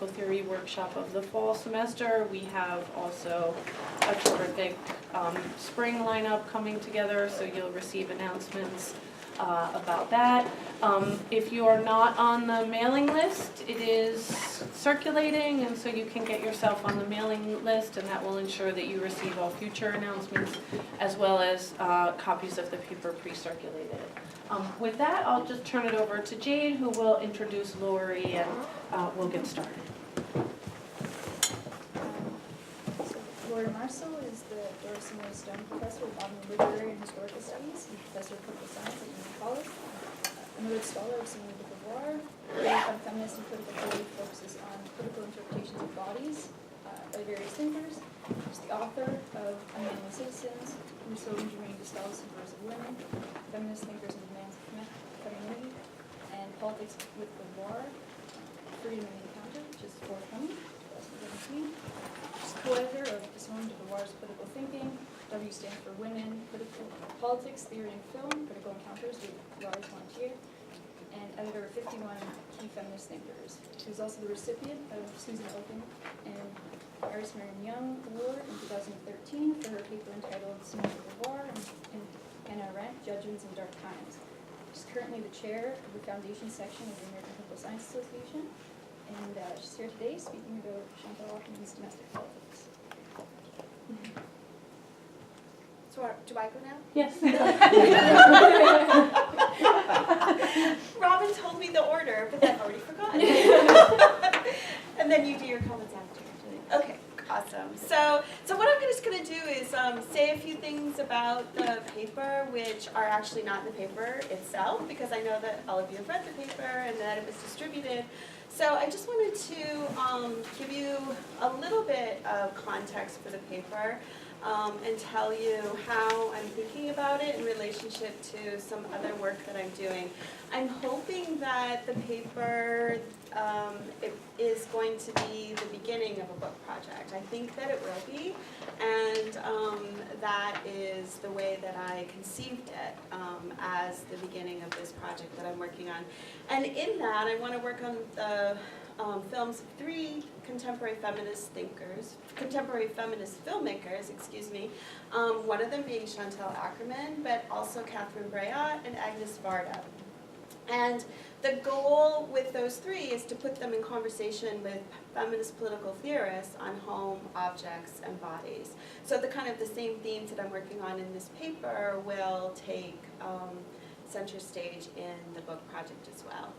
political theory workshop of the fall semester. We have also a terrific spring lineup coming together, so you'll receive announcements about that. If you are not on the mailing list, it is circulating, and so you can get yourself on the mailing list, and that will ensure that you receive all future announcements as well as copies of the paper pre-circulated. With that, I'll just turn it over to Jade, who will introduce Lori, and we'll get started. Lori Marso is the Doris and Stone Professor of Modern Literary and Historical Studies and Professor of Political Science at Union College. A noted scholar of Simone de Beauvoir, her work on feminist and political theory focuses on political interpretations of bodies by various thinkers. She's the author of Unmanly Citizens, Morso Engineering Discussant and Birds of Women, Feminist Thinkers and Demands of Femininity, and Politics with Beauvoir, Freedom in the Encounter, which is forthcoming, 2017. She's co-editor of Simone de Beauvoir's Political Thinking. W stands for Women, Politics, Theory, and Film, Critical Encounters with Lars Montier, and editor of 51 Key Feminist Thinkers. She was also the recipient of Susan Oken and Iris Marion Young Award in 2013 for her paper entitled Simone de Beauvoir and Hannah Arendt, Judgments in Dark Times. She's currently the chair of the Foundation section of the American Political Science Association, and she's here today speaking about Chantal Akerman's domestic politics. So do I go now? Yes. Robin told me the order, but I've already forgotten. And then you do your comments after. Okay, awesome. So what I'm just going to do is say a few things about the paper, which are actually not in the paper itself, because I know that all of you have read the paper and that it was distributed. So I just wanted to give you a little bit of context for the paper. And tell you how I'm thinking about it in relationship to some other work that I'm doing. I'm hoping that the paper it is going to be the beginning of a book project. I think that it will be, and that is the way that I conceived it as the beginning of this project that I'm working on. And in that, I want to work on the films of three contemporary feminist filmmakers, excuse me. One of them being Chantal Akerman, but also Catherine Breillat and Agnes Varda. And the goal with those three is to put them in conversation with feminist political theorists on home, objects, and bodies. So the kind of the same themes that I'm working on in this paper will take center stage in the book project as well.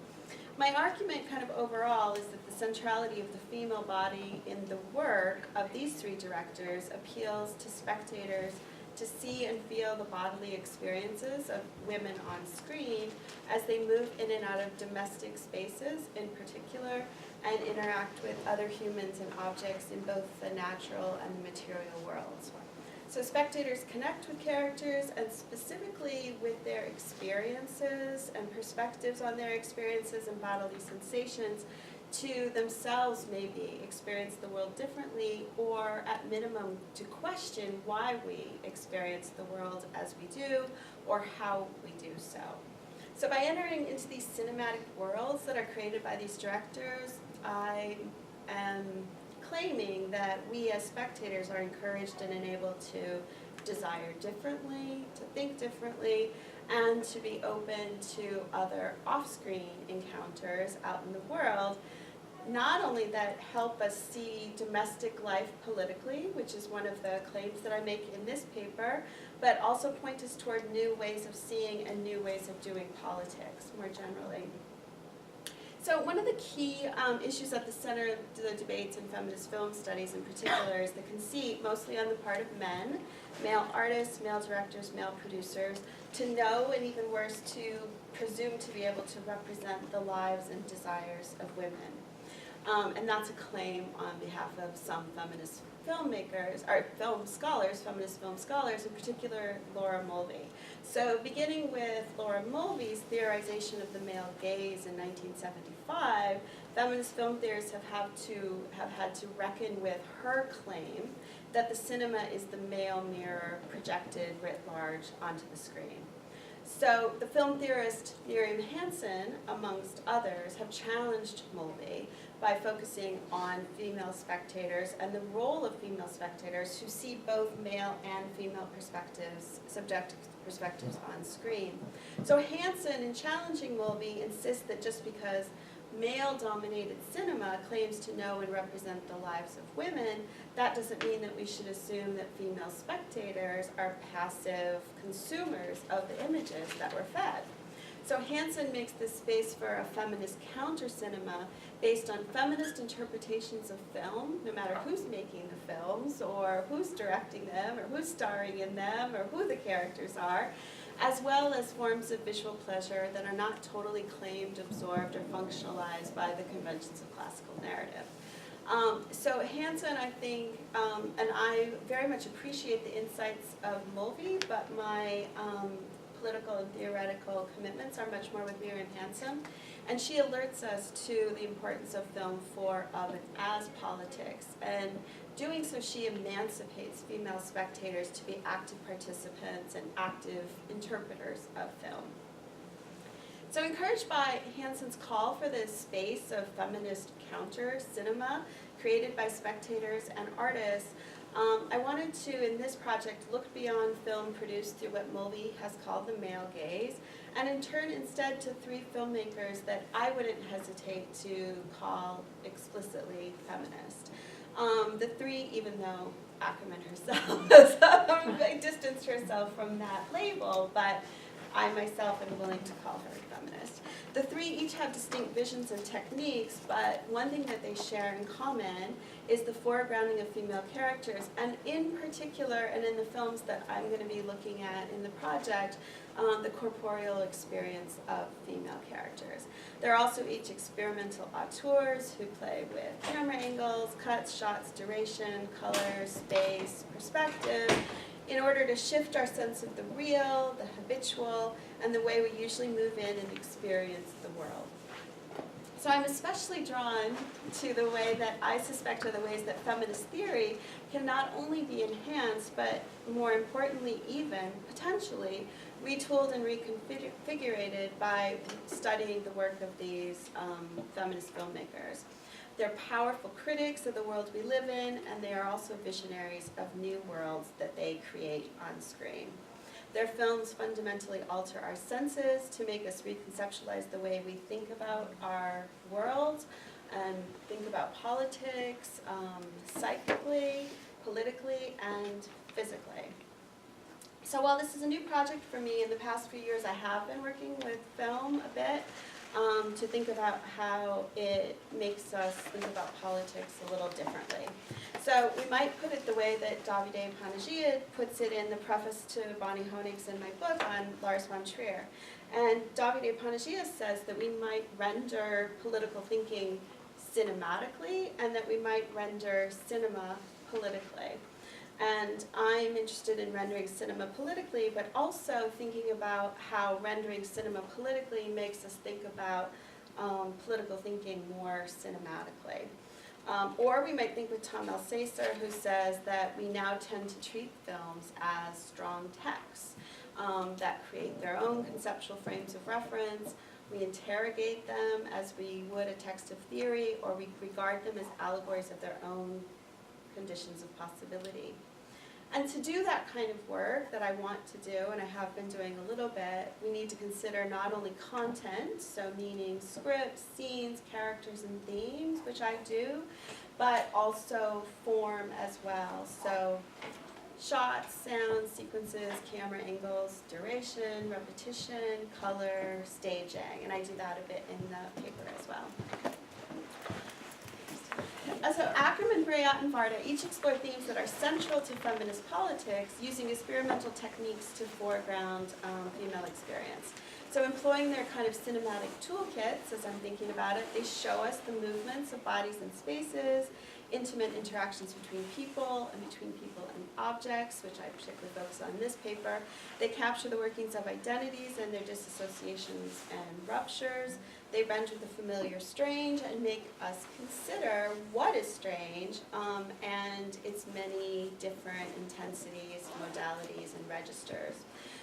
My argument kind of overall is that the centrality of the female body in the work of these three directors appeals to spectators to see and feel the bodily experiences of women on screen as they move in and out of domestic spaces in particular and interact with other humans and objects in both the natural and the material worlds. So spectators connect with characters and specifically with their experiences and perspectives on their experiences and bodily sensations to themselves maybe experience the world differently, or at minimum to question why we experience the world as we do or how we do so. So by entering into these cinematic worlds that are created by these directors, I am claiming that we as spectators are encouraged and enabled to desire differently, to think differently, and to be open to other off-screen encounters out in the world, not only that help us see domestic life politically, which is one of the claims that I make in this paper, but also point us toward new ways of seeing and new ways of doing politics more generally. So one of the key issues at the center of the debates in feminist film studies in particular is the conceit, mostly on the part of men, male artists, male directors, male producers, to know, and even worse, to presume to be able to represent the lives and desires of women. And that's a claim on behalf of some feminist filmmakers, or feminist film scholars, in particular Laura Mulvey. So beginning with Laura Mulvey's theorization of the male gaze in 1975, feminist film theorists have had to reckon with her claim that the cinema is the male mirror projected writ large onto the screen. So the film theorist Miriam Hansen, amongst others, have challenged Mulvey by focusing on female spectators and the role of female spectators who see both male and female perspectives, subjective perspectives on screen. So Hansen, in challenging Mulvey, insists that just because male-dominated cinema claims to know and represent the lives of women, that doesn't mean that we should assume that female spectators are passive consumers of the images that we're fed. So Hansen makes this space for a feminist counter-cinema based on feminist interpretations of film, no matter who's making the films, or who's directing them, or who's starring in them, or who the characters are, as well as forms of visual pleasure that are not totally claimed, absorbed, or functionalized by the conventions of classical narrative. So Hansen, I think, and I very much appreciate the insights of Mulvey, but my political and theoretical commitments are much more with Miriam and Hansen. And she alerts us to the importance of film for, of, and as politics. And doing so, she emancipates female spectators to be active participants and active interpreters of film. So encouraged by Hansen's call for this space of feminist counter cinema created by spectators and artists, I wanted to, in this project, look beyond film produced through what Mulvey has called the male gaze, and in turn instead to three filmmakers that I wouldn't hesitate to call explicitly feminist. The three, even though Akerman herself has distanced herself from that label, but I myself am willing to call her a feminist. The three each have distinct visions and techniques, but one thing that they share in common is the foregrounding of female characters, and in particular, and in the films that I'm going to be looking at in the project, the corporeal experience of female characters. They're also each experimental auteurs who play with camera angles, cuts, shots, duration, color, space, perspective, in order to shift our sense of the real, the habitual, and the way we usually move in and experience the world. So I'm especially drawn to the way that I suspect are the ways that feminist theory can not only be enhanced, but more importantly even, potentially, retooled and reconfigured by studying the work of these feminist filmmakers. They're powerful critics of the world we live in, and they are also visionaries of new worlds that they create on screen. Their films fundamentally alter our senses to make us reconceptualize the way we think about our world and think about politics, psychically, politically, and physically. So while this is a new project for me, in the past few years I have been working with film a bit, to think about how it makes us think about politics a little differently. So we might put it the way that Davide Panagiotis puts it in the preface to Bonnie Honig's in my book on Lars von Trier. And Davide Panagiotis says that we might render political thinking cinematically, and that we might render cinema politically. And I'm interested in rendering cinema politically, but also thinking about how rendering cinema politically makes us think about political thinking more cinematically. Or we might think with Tom Alsacer, who says that we now tend to treat films as strong texts that create their own conceptual frames of reference. We interrogate them as we would a text of theory, or we regard them as allegories of their own conditions of possibility. And to do that kind of work that I want to do, and I have been doing a little bit, we need to consider not only content, so meaning scripts, scenes, characters, and themes, which I do, but also form as well. So shots, sounds, sequences, camera angles, duration, repetition, color, staging, and I do that a bit in the paper as well. So Akerman, Breat, and Varda each explore themes that are central to feminist politics using experimental techniques to foreground female experience. So employing their kind of cinematic toolkits, as I'm thinking about it, they show us the movements of bodies and spaces, intimate interactions between people and objects, which I particularly focus on in this paper. They capture the workings of identities and their disassociations and ruptures. They render the familiar strange and make us consider what is strange and its many different intensities, modalities, and registers.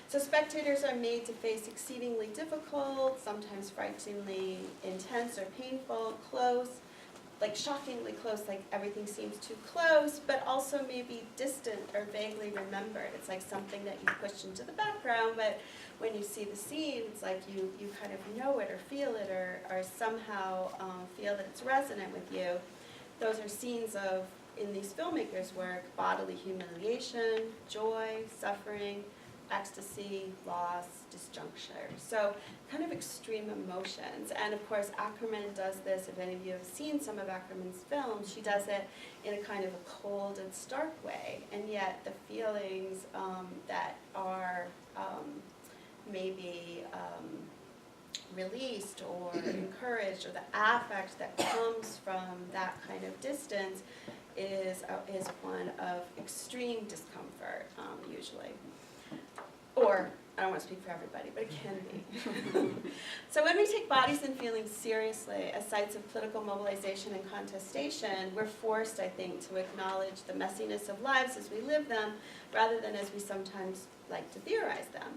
So spectators are made to face exceedingly difficult, sometimes frighteningly intense or painful, close, like shockingly close, like everything seems too close, but also maybe distant or vaguely remembered. It's like something that you push into the background, but when you see the scene, it's like you kind of know it or feel it or somehow feel that it's resonant with you. Those are scenes of, in these filmmakers' work, bodily humiliation, joy, suffering, ecstasy, loss, disjuncture. So kind of extreme emotions. And of course, Akerman does this. If any of you have seen some of Akerman's films, she does it in a kind of a cold and stark way. And yet the feelings that are maybe released or encouraged, or the affect that comes from that kind of distance is one of extreme discomfort, usually. Or, I don't want to speak for everybody, but it can be. So when we take bodies and feelings seriously as sites of political mobilization and contestation, we're forced, I think, to acknowledge the messiness of lives as we live them, rather than as we sometimes like to theorize them.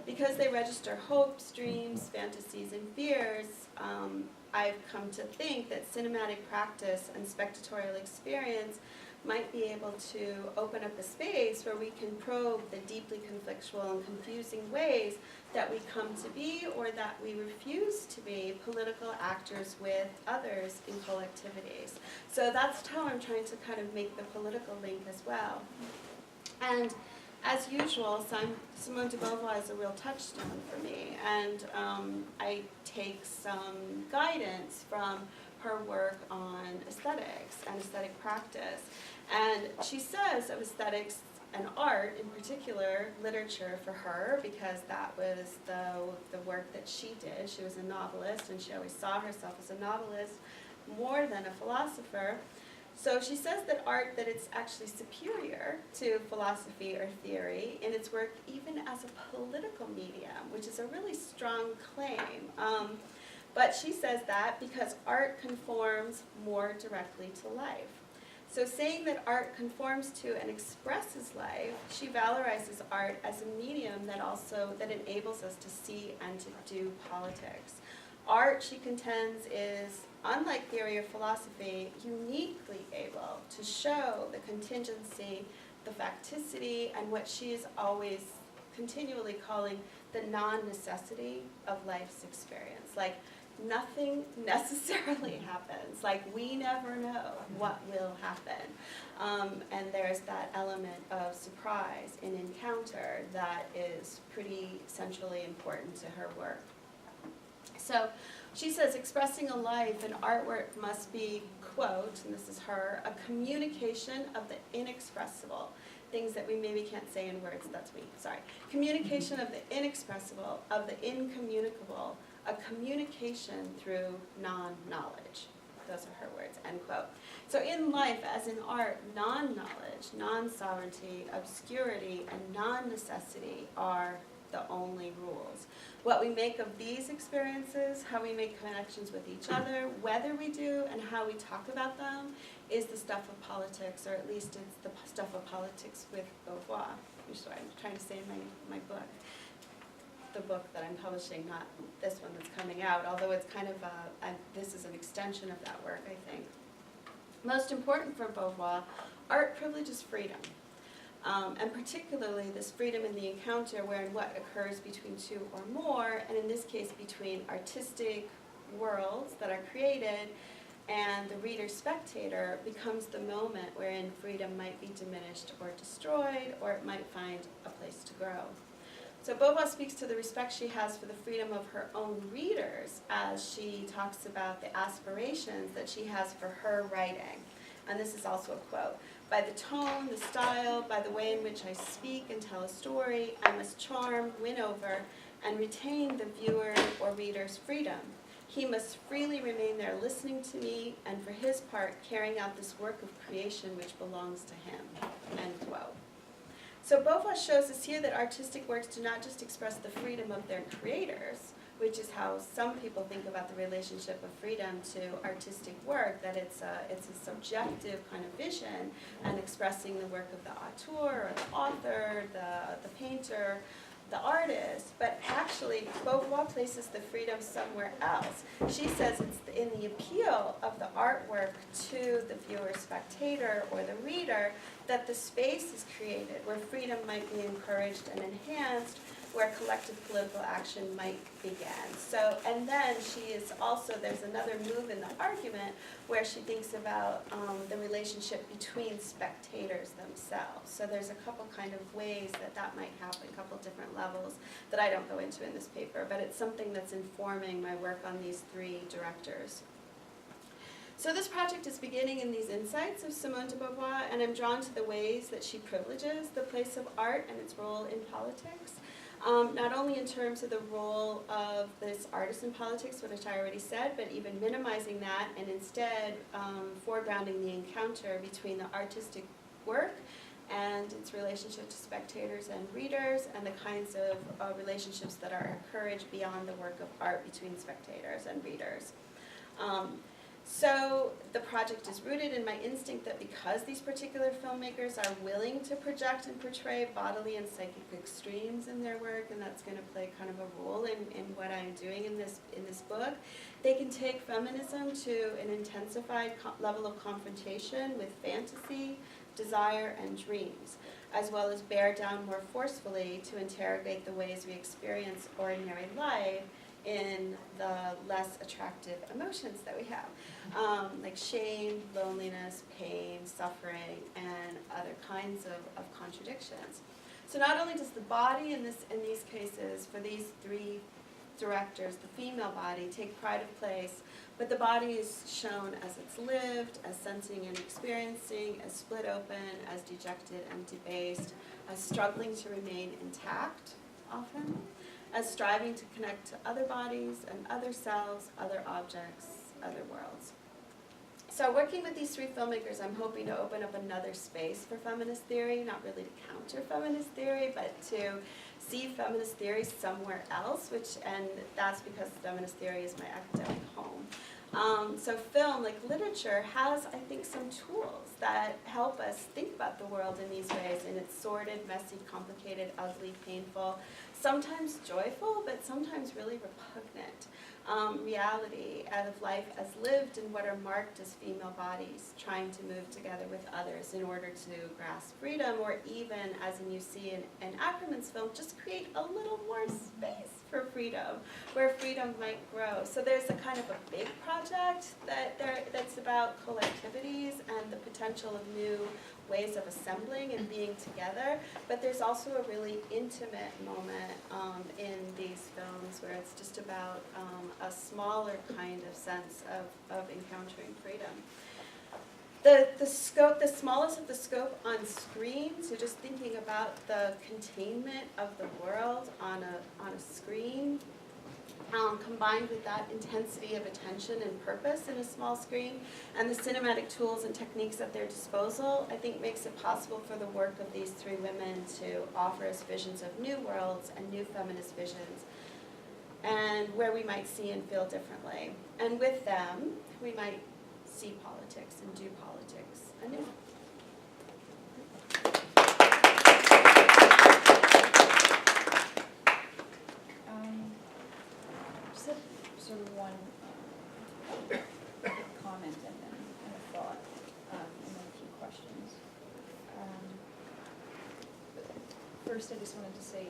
Because they register hopes, dreams, fantasies, and fears, I've come to think that cinematic practice and spectatorial experience might be able to open up a space where we can probe the deeply conflictual and confusing ways that we come to be, or that we refuse to be, political actors with others in collectivities. So that's how I'm trying to kind of make the political link as well. And as usual, Simone de Beauvoir is a real touchstone for me, and I take some guidance from her work on aesthetics and aesthetic practice. And she says of aesthetics and art, in particular, literature for her, because that was the work that she did. She was a novelist, and she always saw herself as a novelist more than a philosopher. So she says that art, that it's actually superior to philosophy or theory in its work even as a political medium, which is a really strong claim. But she says that because art conforms more directly to life. So saying that art conforms to and expresses life, she valorizes art as a medium that enables us to see and to do politics. Art, she contends, is, unlike theory or philosophy, uniquely able to show the contingency, the facticity, and what she is always continually calling the non-necessity of life's experience. Like, nothing necessarily happens. Like, we never know what will happen. And there's that element of surprise in encounter that is pretty centrally important to her work. So she says, expressing a life in artwork must be, quote, and this is her, a communication of the inexpressible. Things that we maybe can't say in words, that's me, sorry. Communication of the inexpressible, of the incommunicable, a communication through non-knowledge. Those are her words, end quote. So in life, as in art, non-knowledge, non-sovereignty, obscurity, and non-necessity are the only rules. What we make of these experiences, how we make connections with each other, whether we do, and how we talk about them, is the stuff of politics, or at least it's the stuff of politics with Beauvoir, which is what I'm trying to say in my book. The book that I'm publishing, not this one that's coming out, although it's kind of this is an extension of that work, I think. Most important for Beauvoir, art privileges freedom. And particularly this freedom in the encounter, wherein what occurs between two or more, and in this case between artistic worlds that are created and the reader-spectator, becomes the moment wherein freedom might be diminished or destroyed, or it might find a place to grow. So Beauvoir speaks to the respect she has for the freedom of her own readers as she talks about the aspirations that she has for her writing. And this is also a quote. By the tone, the style, by the way in which I speak and tell a story, I must charm, win over, and retain the viewer or reader's freedom. He must freely remain there listening to me, and for his part, carrying out this work of creation which belongs to him, end quote. So Beauvoir shows us here that artistic works do not just express the freedom of their creators, which is how some people think about the relationship of freedom to artistic work, that it's a subjective kind of vision, and expressing the work of the auteur or the author, the painter, the artist, but actually Beauvoir places the freedom somewhere else. She says it's in the appeal of the artwork to the viewer, spectator, or the reader that the space is created where freedom might be encouraged and enhanced, where collective political action might begin. So, and then she is also, there's another move in the argument where she thinks about the relationship between spectators themselves. So there's a couple kind of ways that that might happen, a couple different levels that I don't go into in this paper, but it's something that's informing my work on these three directors. So this project is beginning in these insights of Simone de Beauvoir, and I'm drawn to the ways that she privileges the place of art and its role in politics. Not only in terms of the role of this artist in politics, which I already said, but even minimizing that and instead foregrounding the encounter between the artistic work and its relationship to spectators and readers, and the kinds of relationships that are encouraged beyond the work of art between spectators and readers. So the project is rooted in my instinct that because these particular filmmakers are willing to project and portray bodily and psychic extremes in their work, and that's going to play kind of a role in what I'm doing in this book, they can take feminism to an intensified level of confrontation with fantasy, desire, and dreams, as well as bear down more forcefully to interrogate the ways we experience ordinary life in the less attractive emotions that we have, like shame, loneliness, pain, suffering, and other kinds of contradictions. So not only does the body in these cases, for these three directors, the female body, take pride of place, but the body is shown as it's lived, as sensing and experiencing, as split open, as dejected and debased, as struggling to remain intact, often, as striving to connect to other bodies and other selves, other objects, other worlds. So working with these three filmmakers, I'm hoping to open up another space for feminist theory, not really to counter feminist theory, but to see feminist theory somewhere else, and that's because feminist theory is my academic home. So film, like literature, has, I think, some tools that help us think about the world in these ways, in its sordid, messy, complicated, ugly, painful, sometimes joyful, but sometimes really repugnant reality out of life as lived in what are marked as female bodies trying to move together with others in order to grasp freedom, or even, as you see in Akerman's film, just create a little more space for freedom, where freedom might grow. So there's a kind of a big project that's about collectivities and the potential of new ways of assembling and being together, but there's also a really intimate moment in these films where it's just about a smaller kind of sense of encountering freedom. The scope, the smallest of the scope on screen, so just thinking about the containment of the world on a screen, combined with that intensity of attention and purpose in a small screen, and the cinematic tools and techniques at their disposal, I think makes it possible for the work of these three women to offer us visions of new worlds and new feminist visions, and where we might see and feel differently. And with them, we might see politics and do politics anew. Just have sort of one comment and then a thought, and then a few questions. First, I just wanted to say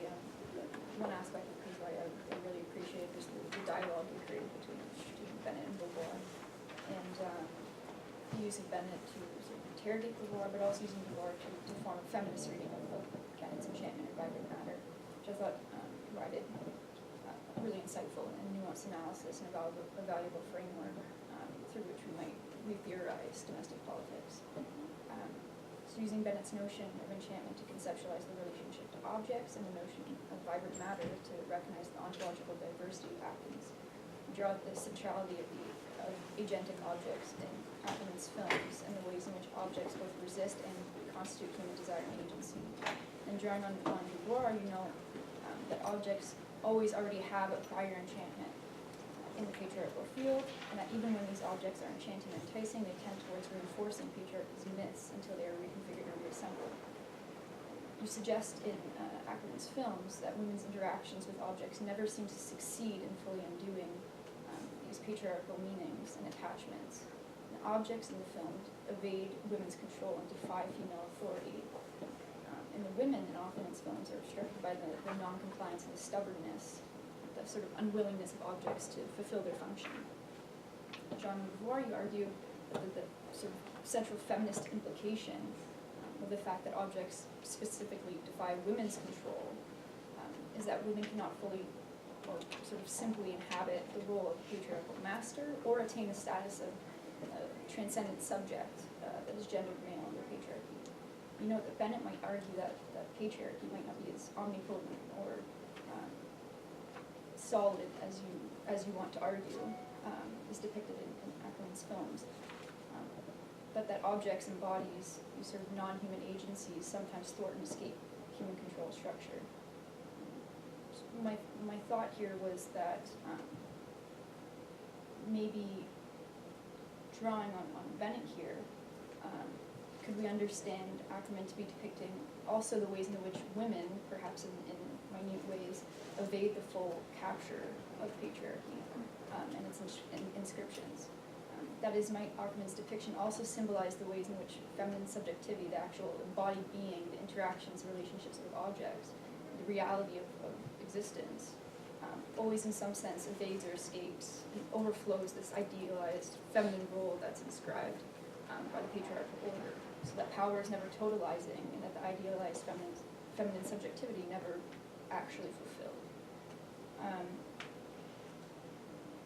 one aspect of the paper I really appreciate is the dialogue you created between Bennett and Beauvoir, and using Bennett to sort of interrogate Beauvoir, but also using Beauvoir to form a feminist reading of Kenneth's Enchantment or Vibrant Matter, which I thought provided really insightful and nuanced analysis and a valuable framework through which we might re-theorize domestic politics. So using Bennett's notion of enchantment to conceptualize the relationship to objects and the notion of vibrant matter to recognize the ontological diversity of atoms, draw the centrality of agentic objects in Akerman's films and the ways in which objects both resist and constitute human desire and agency. And drawing on Beauvoir, you know that objects always already have a prior enchantment in the patriarchal field, and that even when these objects are enchanting and enticing, they tend towards reinforcing patriarchy's myths until they are reconfigured or reassembled. you suggest in Akerman's films that women's interactions with objects never seem to succeed in fully undoing these patriarchal meanings and attachments. And objects in the film evade women's control and defy female authority. And the women in Akerman's films are obstructed by the non-compliance and the stubbornness, the sort of unwillingness of objects to fulfill their function. Jean Beauvoir, you argue that the sort of central feminist implication of the fact that objects specifically defy women's control is that women cannot fully or sort of simply inhabit the role of patriarchal master or attain the status of a transcendent subject that is gendered male under patriarchy. You note that Bennett might argue that patriarchy might not be as omnipotent or solid as you want to argue is depicted in Akerman's films. But that objects and bodies, these sort of non-human agencies, sometimes thwart and escape human control structure. So my thought here was that maybe drawing on Bennett here, could we understand Akerman to be depicting also the ways in which women, perhaps in minute ways, evade the full capture of patriarchy and its inscriptions? That is, might Akerman's depiction also symbolize the ways in which feminine subjectivity, the actual embodied being, the interactions, relationships with objects, the reality of existence, always in some sense evades or escapes and overflows this idealized feminine role that's inscribed by the patriarchal order, so that power is never totalizing and that the idealized feminine subjectivity never actually fulfilled.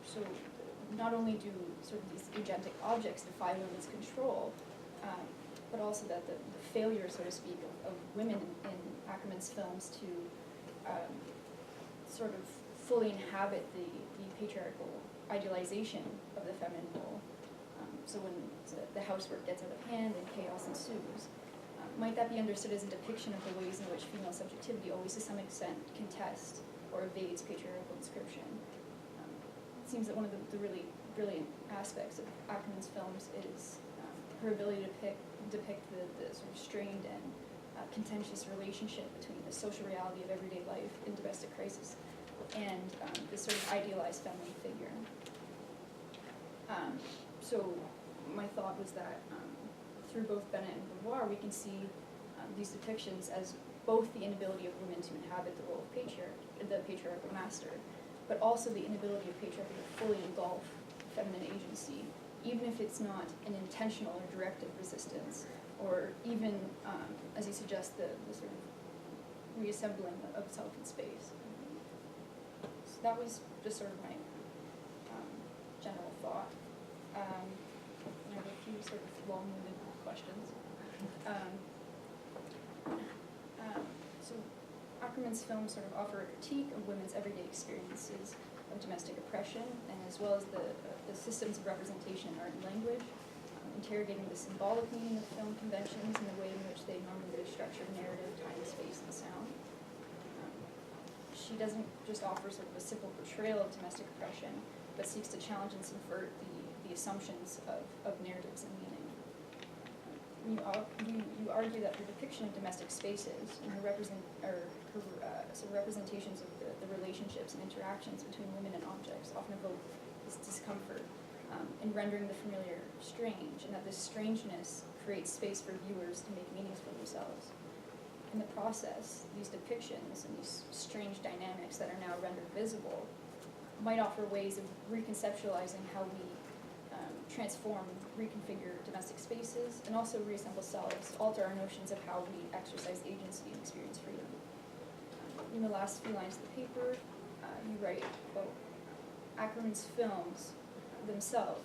So not only do sort of these agentic objects defy women's control, but also that the failure, so to speak, of women in Akerman's films to sort of fully inhabit the patriarchal idealization of the feminine role. So when the housework gets out of hand and chaos ensues, might that be understood as a depiction of the ways in which female subjectivity always to some extent contests or evades patriarchal inscription? It seems that one of the really brilliant aspects of Akerman's films is her ability to depict the sort of strained and contentious relationship between the social reality of everyday life in domestic crisis and this sort of idealized feminine figure. So my thought was that through both Bennett and Beauvoir, we can see these depictions as both the inability of women to inhabit the role of the patriarchal master, but also the inability of patriarchy to fully engulf feminine agency, even if it's not an intentional or directed resistance, or even, as you suggest, the sort of reassembling of self in space. So that was just sort of my general thought. I have a few sort of long-winded questions. So Akerman's films sort of offer a critique of women's everyday experiences of domestic oppression, and as well as the systems of representation in art and language, interrogating the symbolic meaning of film conventions and the way in which they normally structure narrative, time, space, and sound. She doesn't just offer sort of a simple portrayal of domestic oppression, but seeks to challenge and subvert the assumptions of narratives and meaning. You argue that her depiction of domestic spaces and her sort of representations of the relationships and interactions between women and objects often evoke this discomfort in rendering the familiar strange, and that this strangeness creates space for viewers to make meanings for themselves. In the process, these depictions and these strange dynamics that are now rendered visible might offer ways of reconceptualizing how we transform, reconfigure domestic spaces, and also reassemble selves, alter our notions of how we exercise agency and experience freedom. In the last few lines of the paper, you write, quote, Akerman's films themselves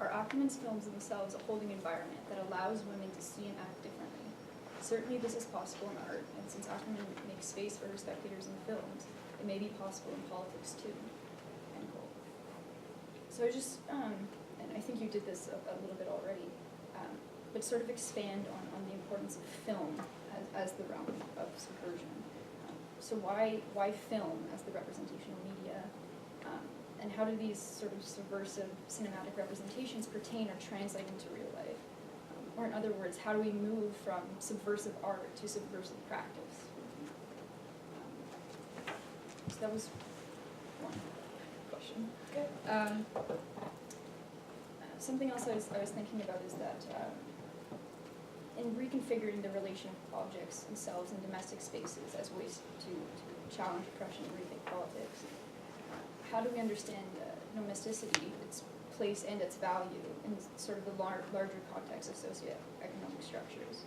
a holding environment that allows women to see and act differently. Certainly this is possible in art, and since Akerman makes space for her spectators in films, it may be possible in politics too, end quote. So I just, and I think you did this a little bit already, but sort of expand on the importance of film as the realm of subversion. So why film as the representational media? And how do these sort of subversive cinematic representations pertain or translate into real life? Or in other words, how do we move from subversive art to subversive practice? So that was one question. Good. Something else I was thinking about is that in reconfiguring the relation of objects themselves in domestic spaces as ways to challenge oppression and rethink politics, how do we understand nomesticity, its place and its value in sort of the larger context of socioeconomic structures?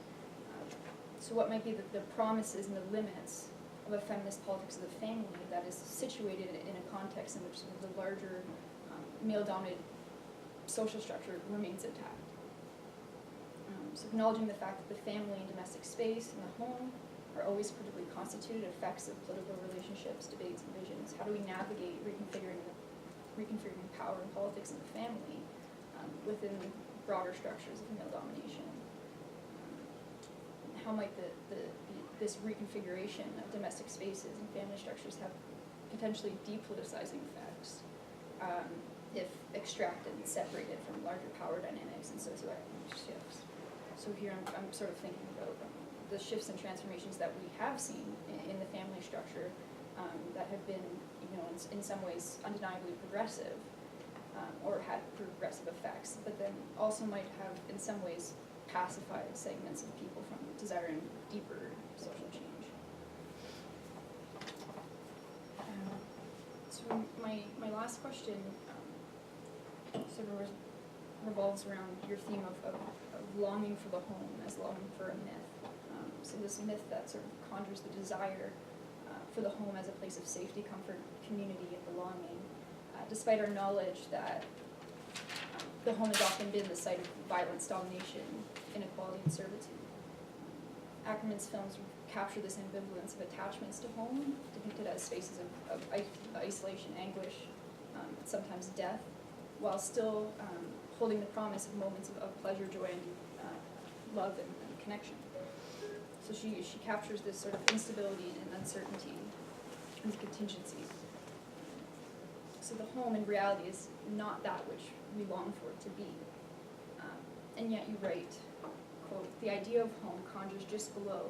So what might be the promises and the limits of a feminist politics of the family that is situated in a context in which sort of the larger male-dominated social structure remains intact? So acknowledging the fact that the family and domestic space and the home are always politically constituted effects of political relationships, debates, and visions. How do we navigate reconfiguring power and politics in the family within broader structures of male domination? How might this reconfiguration of domestic spaces and family structures have potentially depoliticizing effects if extracted and separated from larger power dynamics and socioeconomic shifts? So here I'm sort of thinking about the shifts and transformations that we have seen in the family structure that have been, in some ways undeniably progressive or had progressive effects, but then also might have in some ways pacified segments of people from desiring deeper social change. So my last question sort of revolves around your theme of longing for the home as longing for a myth. So this myth that sort of conjures the desire for the home as a place of safety, comfort, community, and belonging, despite our knowledge that the home has often been the site of violence, domination, inequality, and servitude. Akerman's films capture this ambivalence of attachments to home, depicted as spaces of isolation, anguish, sometimes death, while still holding the promise of moments of pleasure, joy, and love and connection. So she captures this sort of instability and uncertainty and contingency. So the home in reality is not that which we long for it to be. And yet you write, quote, "The idea of home conjures just below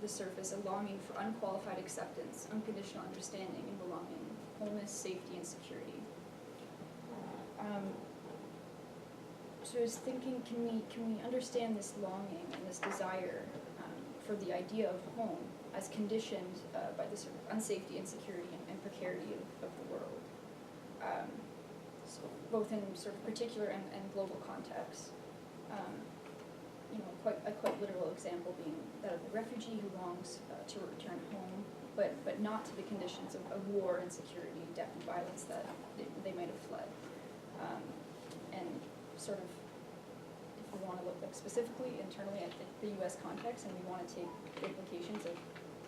the surface a longing for unqualified acceptance, unconditional understanding and belonging, wholeness, safety, and security." So I was thinking, can we understand this longing and this desire for the idea of home as conditioned by the sort of unsafety, insecurity, and precarity of the world, so both in sort of particular and global contexts. A quite literal example being that of the refugee who longs to return home, but not to the conditions of war, insecurity, death, and violence that they might have fled. And sort of, if we want to look specifically internally at the U.S. context, and we want to take the implications of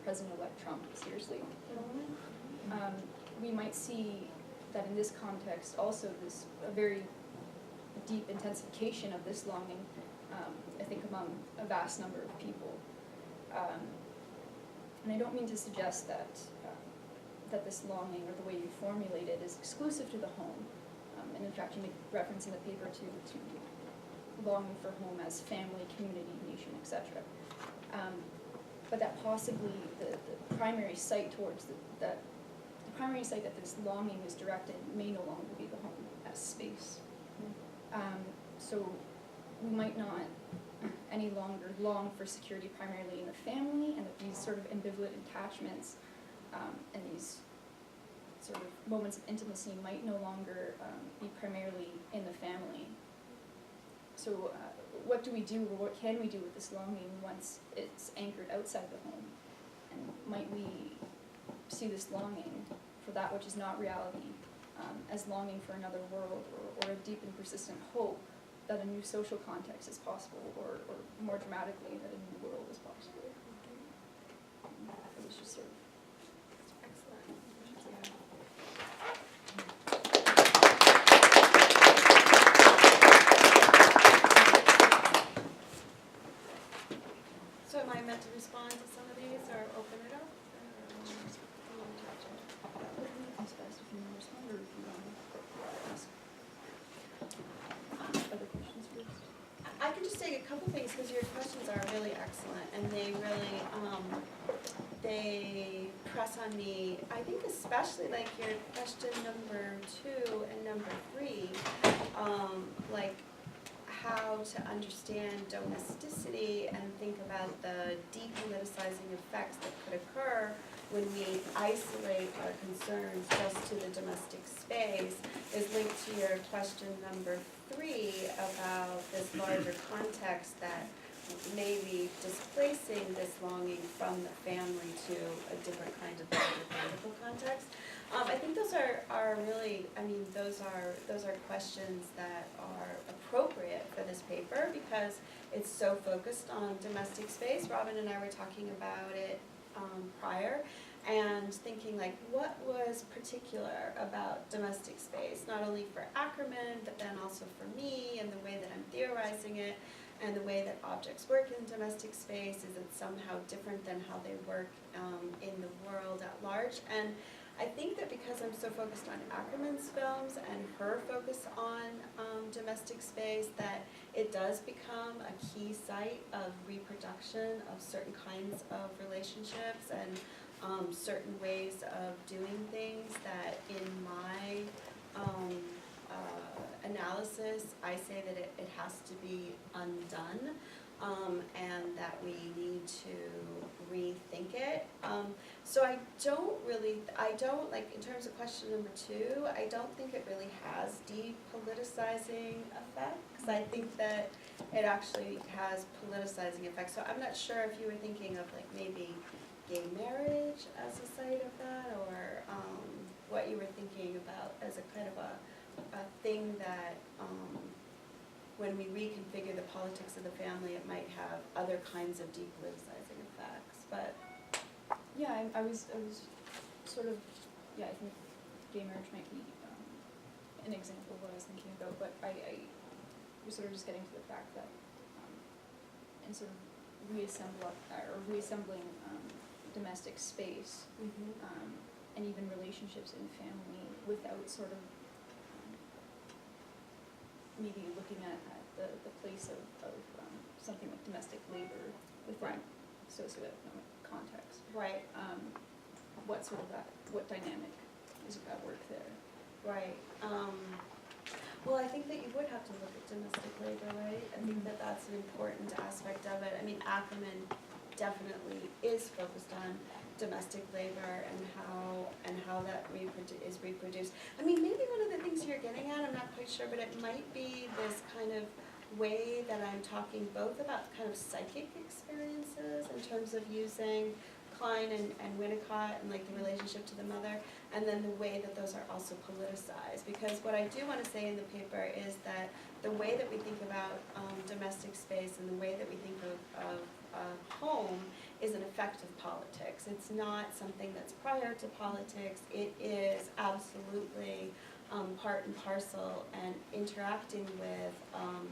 President-elect Trump seriously for a moment, we might see that in this context also a very deep intensification of this longing, I think, among a vast number of people. And I don't mean to suggest that this longing, or the way you formulate it, is exclusive to the home. And in fact, you make reference in the paper to longing for home as family, community, nation, etc. But that possibly the primary site towards the primary site that this longing is directed may no longer be the home as space. So we might not any longer long for security primarily in the family, and that these sort of ambivalent attachments and these sort of moments of intimacy might no longer be primarily in the family. So what do we do, or what can we do with this longing once it's anchored outside the home? And might we see this longing for that which is not reality as longing for another world, or a deep and persistent hope that a new social context is possible, or more dramatically, that a new world is possible? It was just sort of Excellent. So am I meant to respond to some of these, or open it up? it's best if you want to respond, or if you want to ask other questions first. I can just say a couple things, because your questions are really excellent, and they really, they press on me, I think especially like your question number 2 and number 3, like how to understand domesticity and think about the depoliticizing effects that could occur when we isolate our concerns just to the domestic space is linked to your question number 3 about this larger context that may be displacing this longing from the family to a different kind of political context. I think those are really, I mean, those are questions that are appropriate for this paper because it's so focused on domestic space. Robin and I were talking about it prior, and thinking like what was particular about domestic space, not only for Akerman, but then also for me and the way that I'm theorizing it, and the way that objects work in domestic space. Is it somehow different than how they work in the world at large? And I think that because I'm so focused on Akerman's films and her focus on domestic space, that it does become a key site of reproduction of certain kinds of relationships and certain ways of doing things that in my analysis, I say that it has to be undone, and that we need to rethink it. So I don't, like in terms of question number 2, I don't think it really has depoliticizing effects. I think that it actually has politicizing effects. So I'm not sure if you were thinking of like maybe gay marriage as a site of that, or what you were thinking about as a kind of a thing that when we reconfigure the politics of the family, it might have other kinds of depoliticizing effects. But Yeah, I was sort of, yeah, I think gay marriage might be an example of what I was thinking about, but I was sort of just getting to the fact that in sort of reassembling domestic space, and even relationships in family without sort of maybe looking at the place of something like domestic labor within socioeconomic context. right, What sort of what dynamic is at work there? right. Well, I think that you would have to look at domestic labor, right? I think that that's an important aspect of it. I mean, Akerman definitely is focused on domestic labor and how that is reproduced. I mean, maybe one of the things you're getting at, I'm not quite sure, but it might be this kind of way that I'm talking both about kind of psychic experiences in terms of using Klein and Winnicott and like the relationship to the mother, and then the way that those are also politicized. Because what I do want to say in the paper is that the way that we think about domestic space and the way that we think of home is an effect of politics. It's not something that's prior to politics. It is absolutely part and parcel and interacting with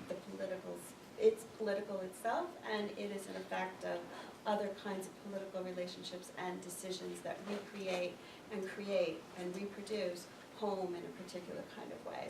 the political. It's political itself, and it is an effect of other kinds of political relationships and decisions that recreate and create and reproduce home in a particular kind of way.